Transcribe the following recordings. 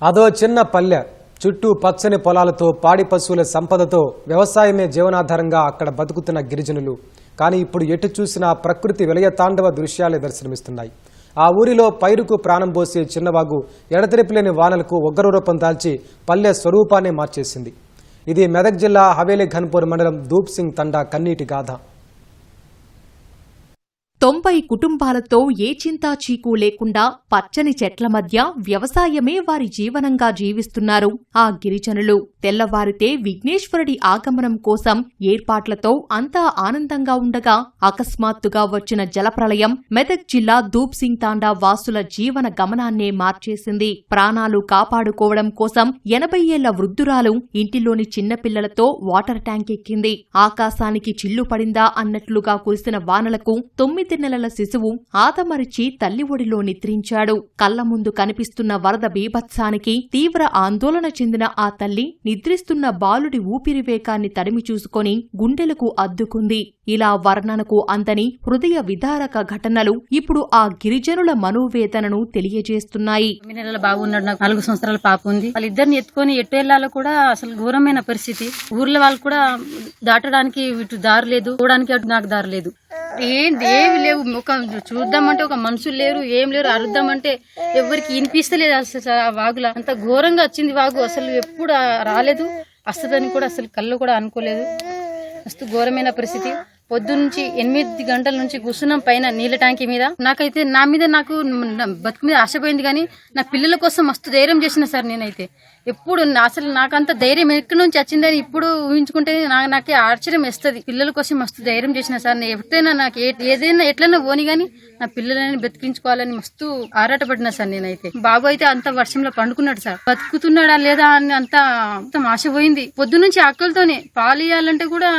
అదో చిన్న పల్లె, చుట్టూ పచ్చని పొలాలతో పాడి పశువుల సంపదతో వ్యవసాయమే జీవనాధారంగా అక్కడ బతుకుతున్న గిరిజనులు. కానీ ఇప్పుడు ఎటు చూసినా ప్రకృతి విలయ తాండవ దృశ్యాలే దర్శనమిస్తున్నాయి. ఆ ఊరిలో పైరుకు ప్రాణం పోసే చిన్నవాగు ఎడతెరిపిలేని వానలకు ఉగ్రరూపం దాల్చి పల్లె స్వరూపాన్ని మార్చేసింది. ఇది మెదక్ జిల్లా హవేలీ ఘన్పూర్ మండలం ధూప్ సింగ్ తండా కన్నీటి గాథ. 90 కుటుంబాలతో ఏ చింతా చీకు లేకుండా పచ్చని చెట్ల మధ్య వ్యవసాయమే వారి జీవనంగా జీవిస్తున్నారు ఆ గిరిజనులు. తెల్లవారితే విఘ్నేశ్వరుడి ఆగమనం కోసం ఏర్పాట్లతో అంతా ఆనందంగా ఉండగా అకస్మాత్తుగా వచ్చిన జలప్రళయం మెదక్ జిల్లా ధూప్ సింగ్ తాండా వాసుల జీవన గమనాన్నే మార్చేసింది. ప్రాణాలు కాపాడుకోవడం కోసం 80 ఏళ్ల వృద్ధురాలు ఇంటిలోని చిన్నపిల్లలతో వాటర్ ట్యాంక్ ఎక్కింది. ఆకాశానికి చిల్లు పడిందా అన్నట్లుగా కురిసిన వానలకు 9 నెలల శిశువు ఆదమరిచి తల్లి ఒడిలో నిద్రించాడు. కళ్ల ముందు కనిపిస్తున్న వరద బీభత్సానికి తీవ్ర ఆందోళన చెందిన ఆ తల్లి నిద్రిస్తున్న బాలుడి ఊపిరివేగాన్ని తడిమి చూసుకొని గుండెలకు అద్దుకుంది. ఇలా వర్ణనకు అందని హృదయ విదారక ఘటనలు ఇప్పుడు ఆ గిరిజనుల మనోవేదనను తెలియజేస్తున్నాయి. 9 నెలల బాబు ఉన్నాడు, నాకు 4 సంవత్సరాల పాప ఉంది. వాళ్ళిద్దరిని ఎత్తుకొని ఎటు వెళ్లాలో కూడా అసలు ఘోరమైన పరిస్థితి. ఊర్లో వాళ్ళు కూడా దాటడానికి ఇటు దారి లేదు, పోవడానికి అటు నాకు దారి లేదు. ఏమి లేవు, ఒక చూద్దామంటే ఒక మనుషులు లేరు, ఏం లేరు. అరుద్దామంటే ఎవరికి వినిపిస్తలేదు. అసలు ఆ వాగులా అంత ఘోరంగా వచ్చింది వాగు. అసలు ఎప్పుడు రాలేదు, వస్తుందని కూడా అసలు కళ్ళు కూడా అనుకోలేదు. మస్తు ఘోరమైన పరిస్థితి. పొద్దున్నుంచి 8 గంటల నుంచి కూర్చున్నాం పైన నీళ్ళ ట్యాంకీ మీద. నాకైతే నా మీద నాకు బతుకు మీద ఆశపోయింది, కానీ నా పిల్లల కోసం మస్తు ధైర్యం చేసిన సార్. నేనైతే ఎప్పుడు అసలు నాకంత ధైర్యం ఎక్కడి నుంచి వచ్చిందని ఇప్పుడు ఊహించుకుంటే నాకే ఆశ్చర్యం వేస్తుంది. పిల్లల కోసం మస్తు ధైర్యం చేసిన సార్. ఎప్పుడైనా నాకు ఏదైనా ఎట్లైనా పోని గానీ నా పిల్లలని బతికించుకోవాలని మస్తు ఆరాటపడినా సార్. నేనైతే బాబు అయితే అంత వర్షంలో పండుకున్నాడు సార్. బతుకుతున్నాడా లేదా అని అంత ఆశ పోయింది. పొద్దు నుంచి ఆకలితోనే పాలు ఇవ్వాలంటే కూడా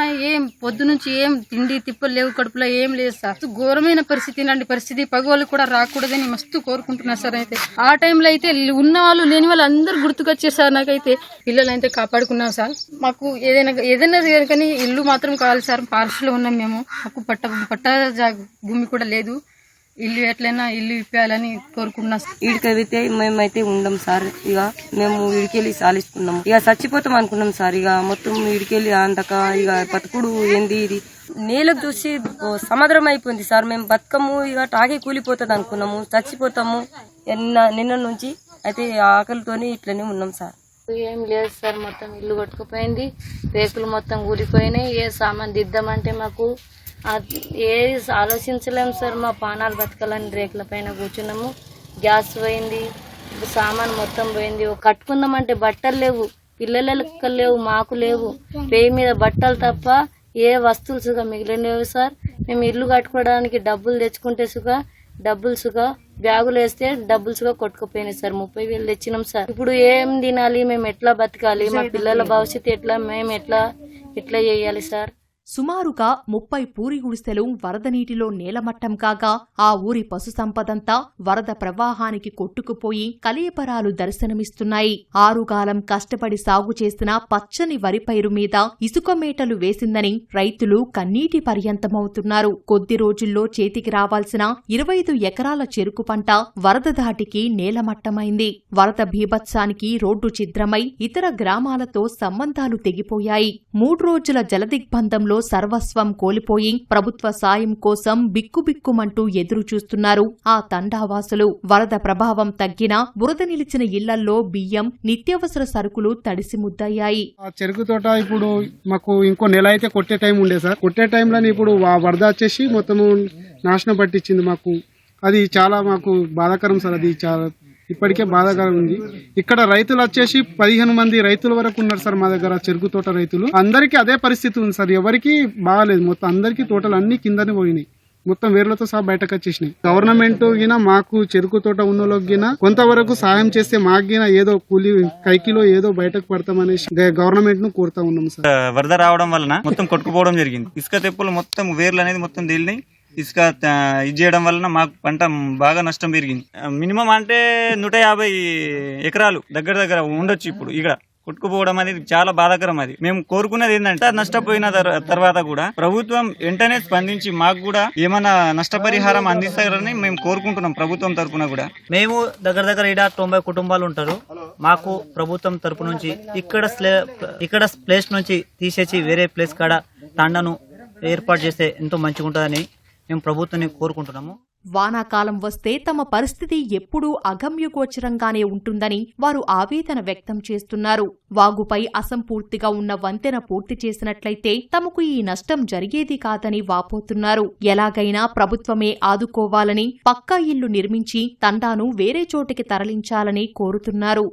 పొద్దు నుంచి ఏం తిండి తిప్పలు లేవు, కడుపులో ఏం లేదు సార్. ఘోరమైన పరిస్థితి. ఇలాంటి పరిస్థితి పగవాళ్ళు కూడా రాకూడదని మస్తు కోరుకుంటున్నా సార్. అయితే ఆ టైంలో అయితే ఉన్న వాళ్ళు లేని వాళ్ళు అందరు గుర్తుకొచ్చారు సార్. నాకైతే పిల్లలైతే కాపాడుకున్నాం సార్. మాకు ఏదైనా కానీ ఇల్లు మాత్రం కావాలి సార్. పాలసీలో ఉన్నాం మేము. మాకు పట్ట భూమి కూడా లేదు. ఇల్లు ఎట్లయినా ఇల్లు ఇప్పాలని కోరుకుంటున్నాం. ఈడికైతే మేమైతే ఉండం సార్. ఇక మేము ఈడికెళ్ళి సాలిస్తున్నాము. ఇక చచ్చిపోతాం అనుకున్నాం సార్. ఇక మొత్తం ఈడికెళ్ళి అందక ఇక బతుకుడు ఏంది ఇది నేలకు చూసి సముద్రం అయిపోయింది సార్. మేము బతుకము, ఇక టాకే కూలిపోతుంది అనుకున్నాము, చచ్చిపోతాము నిన్న నుంచి. అయితే ఆకలితోని ఇట్లనే ఉన్నాం సార్. ఏం లేదు సార్, మొత్తం ఇల్లు కొట్టుకుపోయింది, రేకులు మొత్తం కూలిపోయినాయి. ఏ సామాన్ దిద్దామంటే మాకు ఏది ఆలోచించలేము సార్. మా పానాలు బతకాలని రేకుల పైన కూర్చున్నాము. గ్యాస్ పోయింది, సామాన్ మొత్తం పోయింది. కట్టుకుందామంటే బట్టలు లేవు, పిల్లల లెక్కలు లేవు, మాకు లేవు. పేయి మీద బట్టలు తప్ప ఏ వస్తువులు సుగా మిగిలినవి సార్. మేము ఇల్లు కట్టుకోవడానికి డబ్బులు తెచ్చుకుంటే సుగా డబ్బులు సుగా బ్యాగులు వేస్తే డబ్బులు సుగా కొట్టుకుపోయినాయి సార్. 30,000 తెచ్చినాం సార్. ఇప్పుడు ఏం తినాలి, మేము ఎట్లా బతకాలి, మా పిల్లల భవిష్యత్తు ఎట్లా, మేము ఎట్లా చేయాలి సార్? సుమారుగా 30 పూరి గుడిసెలు వరద నీటిలో నేలమట్టం కాగా ఆ ఊరి పశు సంపదంతా వరద ప్రవాహానికి కొట్టుకుపోయి కలియపరాలు దర్శనమిస్తున్నాయి. ఆరుగాలం కష్టపడి సాగు చేసిన పచ్చని వరి పైరు మీద ఇసుక మేటలు వేసిందని రైతులు కన్నీటి పర్యంతమవుతున్నారు. కొద్ది రోజుల్లో చేతికి రావాల్సిన 25 ఎకరాల చెరుకు పంట వరద ధాటికి నేలమట్టమైంది. వరద బీభత్సానికి రోడ్డు ఛిద్రమై ఇతర గ్రామాలతో సంబంధాలు తెగిపోయాయి. 3 రోజుల జలదిగ్బంధంలో సర్వస్వం కోల్పోయి ప్రభుత్వ సాయం కోసం బిక్కుబిక్కుమంటూ ఎదురు చూస్తున్నారు ఆ తండావాసులు. వరద ప్రభావం తగ్గినా బురద నిలిచిన ఇళ్లల్లో బియ్యం, నిత్యావసర సరుకులు తడిసి ముద్దయ్యాయి. చెరుకు తోట ఇప్పుడు మాకు ఇంకో నెల అయితే కొట్టే టైం ఉండే సార్. కొట్టే టైంలో ఇప్పుడు వరద వచ్చేసి మొత్తము నాశనం పట్టించింది మాకు. అది చాలా మాకు బాధాకరం సార్. అది చాలా ఇప్పటికే బాధాకరం ఉంది. ఇక్కడ రైతులు వచ్చేసి 15 మంది రైతుల వరకు ఉన్నారు సార్ మా దగ్గర. చెరుకు తోట రైతులు అందరికీ అదే పరిస్థితి ఉంది సార్. ఎవరికి బాగాలేదు, మొత్తం అందరికీ తోటలు అన్ని కిందనే పోయినాయి, మొత్తం వేర్లతో సహా బయటకు వచ్చేసినాయి. గవర్నమెంట్ గిన మాకు చెరుకు తోట ఉన్నోళ్ళకి గిన కొంతవరకు సాయం చేస్తే మాకు గిన ఏదో కూలి కైకిలో ఏదో బయటకు పడతామనేసి గవర్నమెంట్ ను కోరుతా ఉన్నాం సార్. వరద రావడం వలన మొత్తం కొట్టుకుపోవడం జరిగింది. ఇసుక తెప్పులు మొత్తం వేర్లు అనేది మొత్తం తేలినాయి. ఇసుక ఇది చేయడం వలన మాకు పంట బాగా నష్టం పెరిగింది. మినిమం అంటే 150 ఎకరాలు దగ్గర ఉండొచ్చు ఇప్పుడు ఇక్కడ కొట్టుకుపోవడం అనేది చాలా బాధాకరం. అది మేము కోరుకున్నది ఏంటంటే నష్టపోయిన తర్వాత కూడా ప్రభుత్వం వెంటనే స్పందించి మాకు కూడా ఏమైనా నష్టపరిహారం అందిస్తారని మేము కోరుకుంటున్నాం ప్రభుత్వం తరఫున కూడా. మేము దగ్గర ఈడ 90 కుటుంబాలు ఉంటారు. మాకు ప్రభుత్వం తరపు నుంచి ఇక్కడ ప్లేస్ నుంచి తీసేసి వేరే ప్లేస్ కాడ తండను ఏర్పాటు చేస్తే ఎంతో మంచిగా ఉంటుందని మేము ప్రభుత్వాన్ని కోరుకుంటున్నాము. వానాకాలం వస్తే తమ పరిస్థితి ఎప్పుడూ అగమ్యగోచరంగానే ఉంటుందని వారు ఆవేదన వ్యక్తం చేస్తున్నారు. వాగుపై అసంపూర్తిగా ఉన్న వంతెన పూర్తి చేసినట్లయితే తమకు ఈ నష్టం జరిగేది కాదని వాపోతున్నారు. ఎలాగైనా ప్రభుత్వమే ఆదుకోవాలని, పక్కా ఇల్లు నిర్మించి తండాను వేరే చోటికి తరలించాలని కోరుతున్నారు.